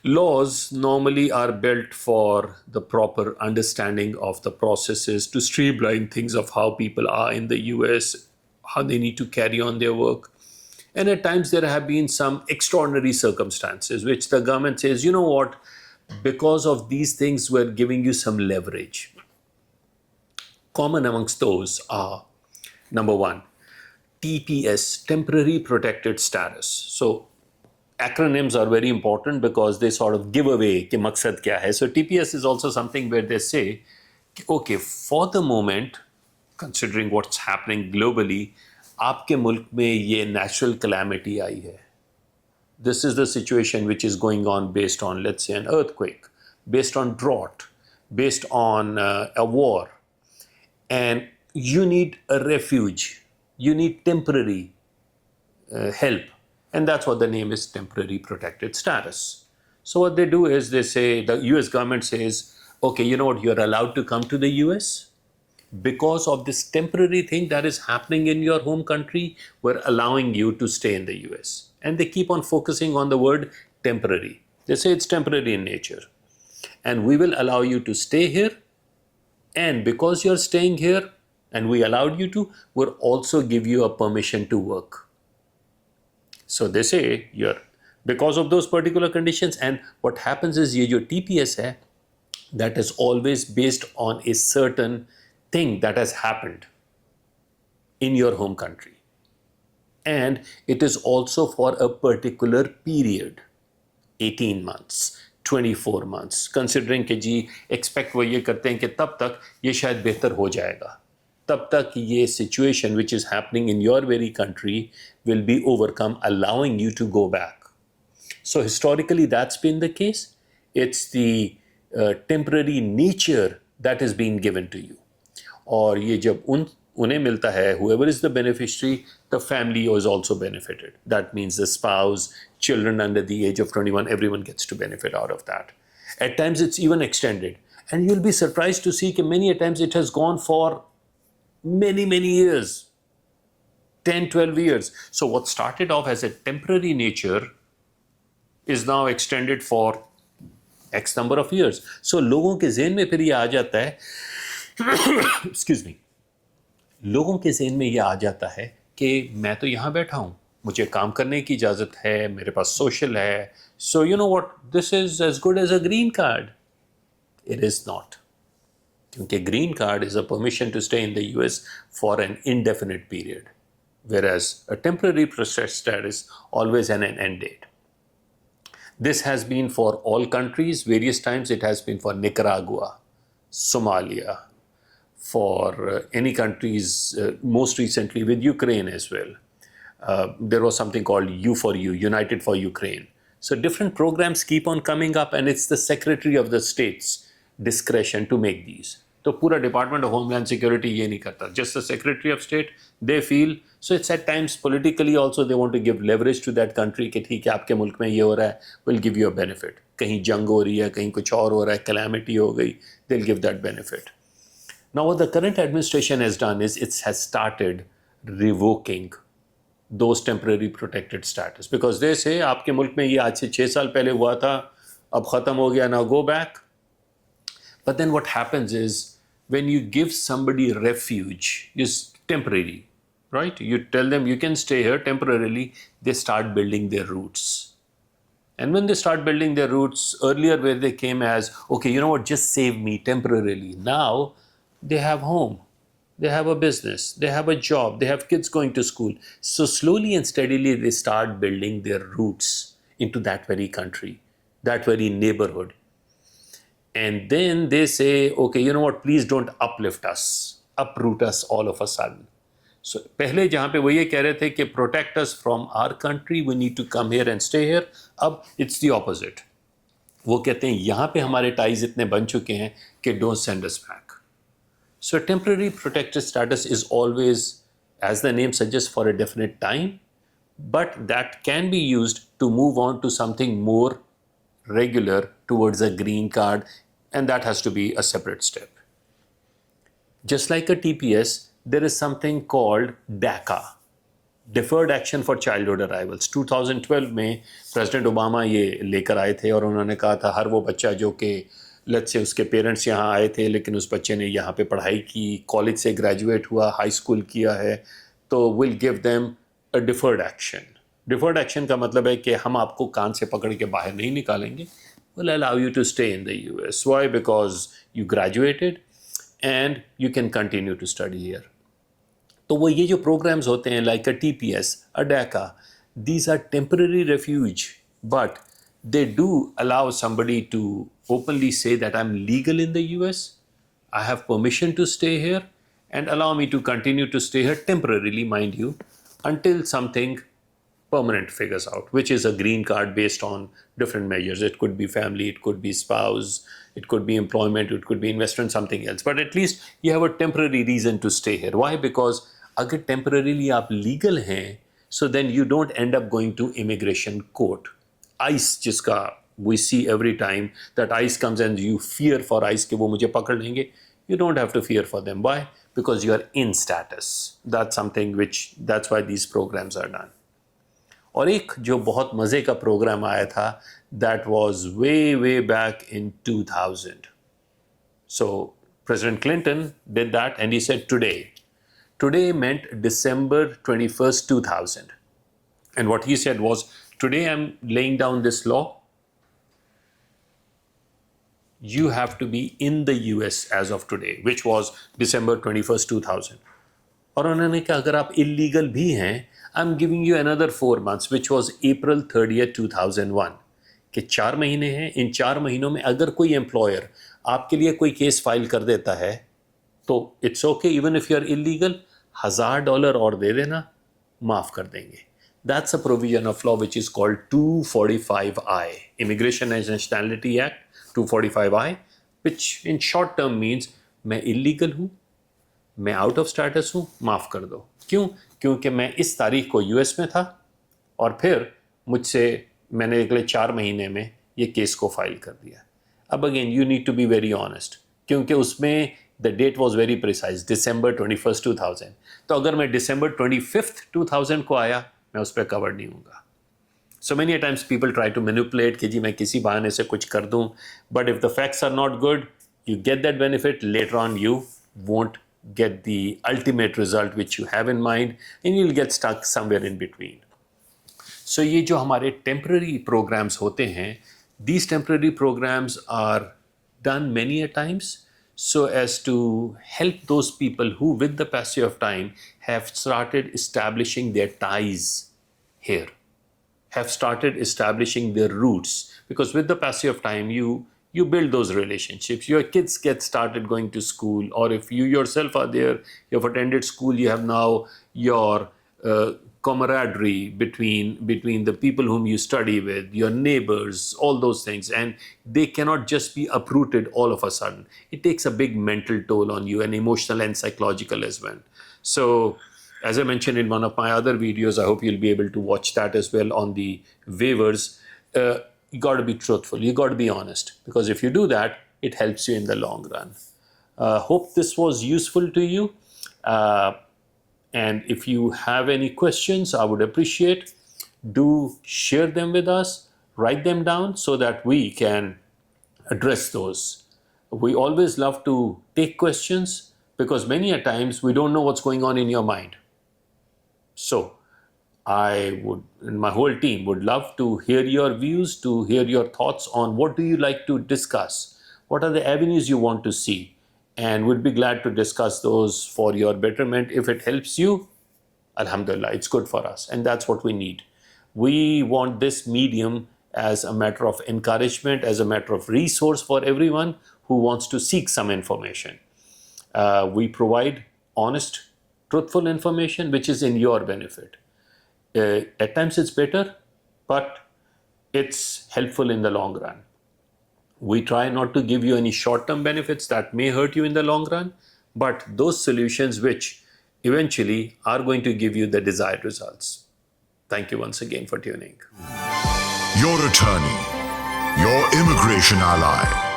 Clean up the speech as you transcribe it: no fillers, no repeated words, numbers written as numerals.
Laws normally are built for the proper understanding of the processes to streamline things of how people are in the US, how they need to carry on their work. And at times there have been some extraordinary circumstances which the government says, you know what, because of these things, we're giving you some leverage. Common amongst those are number one, TPS, temporary protected status. So acronyms are very important because they sort of give away कि मकसद क्या है. So TPS is also something where they say, okay, for the moment, considering what's happening globally, आपके मुल्क में ये natural calamity आई है. This is the situation which is going on based on, let's say, an earthquake, based on drought, based on a war, and you need a refuge, you need temporary help, and that's what the name is, temporary protected status. So what they do is they say, the US government says, okay, you know what, you're allowed to come to the US because of this temporary thing that is happening in your home country. We're allowing you to stay in the US. And they keep on focusing on the word temporary. They say it's temporary in nature, and we will allow you to stay here, and because you're staying here and we allowed you to, we'll also give you a permission to work. So they say you're, because of those particular conditions, and what happens is your TPS hai, that is always based on a certain thing that has happened in your home country. And it is also for a particular period, 18 months, 24 months, considering कि जी expect वो ये करते हैं कि तब तक ये शायद बेहतर हो जाएगा, तब तक ये situation which is happening in your very country will be overcome, allowing you to go back. So historically that's been the case. It's the temporary nature that is being given to you. और ये जब उन्हें मिलता है, whoever is the beneficiary, the family is also benefited. That means the spouse, children under the age of 21, everyone gets to benefit out of that. At times it's even extended. And you'll be surprised to see that many a times it has gone for many, many years, 10, 12 years. So what started off as a temporary nature is now extended for X number of years. So लोगों के ज़हन में फिर ये आ जाता है, excuse me, लोगों के ज़हन में ये आ जाता है कि मैं तो यहाँ बैठा हूँ, मुझे काम करने की इजाज़त है, मेरे पास सोशल है, so you know what, this is as good as a green card. It is not. क्योंकि green card is a permission to stay in the US for an indefinite period, whereas a temporary process status always has an end date. This has been for all countries. Various times it has been for Nicaragua, Somalia, for any countries, most recently with Ukraine as well. There was something called U4U, United for Ukraine. So different programs keep on coming up, and it's the Secretary of the State's discretion to make these. तो पूरा Department of Homeland Security ये नहीं करता. Just the Secretary of State, they feel, so it's at times politically also they want to give leverage to that country कि ठीक है आपके मुल्क में ये हो रहा है, we'll give you a benefit. कहीं जंग हो रही है, कहीं कुछ और हो रहा है, calamity हो गई, they'll give that benefit. Now what the current administration has done is it has started revoking those temporary protected status, because they say आपके मुल्क में ये आज से 6 साल पहले हुआ था, अब ख़त्म हो गया, now go back. But then what happens is when you give somebody refuge, is temporary, right? You tell them you can stay here temporarily, they start building their roots. And when they start building their roots, earlier where they came as, okay, you know what, just save me temporarily. Now they have home, they have a business, they have a job, they have kids going to school. So slowly and steadily they start building their roots into that very country, that very neighborhood. And then they say, okay, you know what, please don't uplift us, uproot us all of a sudden. So पहले जहाँ पे वो ये कह रहे थे कि protect us from our country, we need to come here and stay here, अब it's the opposite. वो कहते हैं यहाँ पे हमारे ties इतने बन चुके हैं कि don't send us back. So temporary protected status is always, as the name suggests, for a definite time, but that can be used to move on to something more regular towards a green card, and that has to be a separate step. Just like a TPS, there is something called DACA, deferred action for childhood arrivals 2012 में president Obama ये लेकर आए थे और उन्होंने कहा था हर वो बच्चा जो कि लेट्स से उसके पेरेंट्स यहाँ आए थे लेकिन उस बच्चे ने यहाँ पे पढ़ाई की, कॉलेज से ग्रेजुएट हुआ, हाई स्कूल किया है, तो will give them a deferred action. Deferred action का मतलब है कि हम आपको कान से पकड़ के बाहर नहीं निकालेंगे, will allow you to stay in the US. Why? Because you graduated and you can continue to study here. तो वो ये जो प्रोग्राम्स होते हैं like a TPS, a DACA, these are temporary refuge, but they do allow somebody to openly say that I'm legal in the US, I have permission to stay here, and allow me to continue to stay here temporarily, mind you, until something permanent figures out, which is a green card based on different measures. It could be family, it could be spouse, it could be employment, it could be investment, something else. But at least you have a temporary reason to stay here. Why? Because अगर temporarily आप legal हैं, so then you don't end up going to immigration court. ICE जिसका we see every time that ICE comes and you fear for ICE कि वो मुझे पकड़ लेंगे. You don't have to fear for them. Why? Because you are in status. That's something that's why these programs are done. और एक जो बहुत मज़े का प्रोग्राम आया था, that was way back in 2000. So President Clinton did that and he said today. Today meant December 21st, 2000. And what he said was, today I'm laying down this law. You have to be in the US as of today, which was December 21st, 2000. और उन्होंने कहा अगर आप illegal भी हैं, I'm giving you another 4 months, which was April 30th, 2001. कि 4 महीने हैं, इन 4 महीनों में अगर कोई एम्प्लॉयर आपके लिए कोई केस फाइल कर देता है तो it's okay, even if you are illegal, $1000 और दे देना, माफ कर देंगे. That's a provision of law which is called 245I, Immigration and Nationality Act 245I, which in short term means मैं illegal हूँ, मैं out of status हूँ, माफ कर दो. क्यों? क्योंकि मैं इस तारीख को US में था और फिर मुझसे मैंने अगले 4 महीने में ये केस को फाइल कर दिया. अब again you need to be very honest, क्योंकि उसमें the date was very precise, December 21st, 2000. तो अगर मैं December 25th, 2000 को आया, मैं उस पर कवर नहीं हूँगा. So many times people try to manipulate कि जी मैं किसी बहाने से कुछ कर दूँ, but if the facts are not good, you get that benefit, later on you won't get the ultimate result which you have in mind and you'll get stuck somewhere in between. So ये जो हमारे temporary programs होते हैं, these temporary programs are done many a times so as to help those people who with the passage of time have started establishing their ties here, have started establishing their roots, because with the passage of time you build those relationships. Your kids get started going to school, or if you yourself are there, you have attended school, you have now your camaraderie between the people whom you study with, your neighbors, all those things, and they cannot just be uprooted all of a sudden. It takes a big mental toll on you, and emotional and psychological as well. So as I mentioned in one of my other videos, I hope you'll be able to watch that as well on the waivers. You got to be truthful, you got to be honest, because if you do that, it helps you in the long run. Hope this was useful to you. And if you have any questions, I would appreciate, do share them with us, write them down so that we can address those. We always love to take questions because many a times we don't know what's going on in your mind. So I would, and my whole team would love to hear your views, to hear your thoughts on what do you like to discuss, what are the avenues you want to see, and would be glad to discuss those for your betterment. If it helps you, alhamdulillah, it's good for us, and that's what we need. We want this medium as a matter of encouragement, as a matter of resource for everyone who wants to seek some information. We provide honest, truthful information which is in your benefit. At times it's better, but it's helpful in the long run. We try not to give you any short-term benefits that may hurt you in the long run, but those solutions which eventually are going to give you the desired results. Thank you once again for tuning. Your attorney, your immigration ally.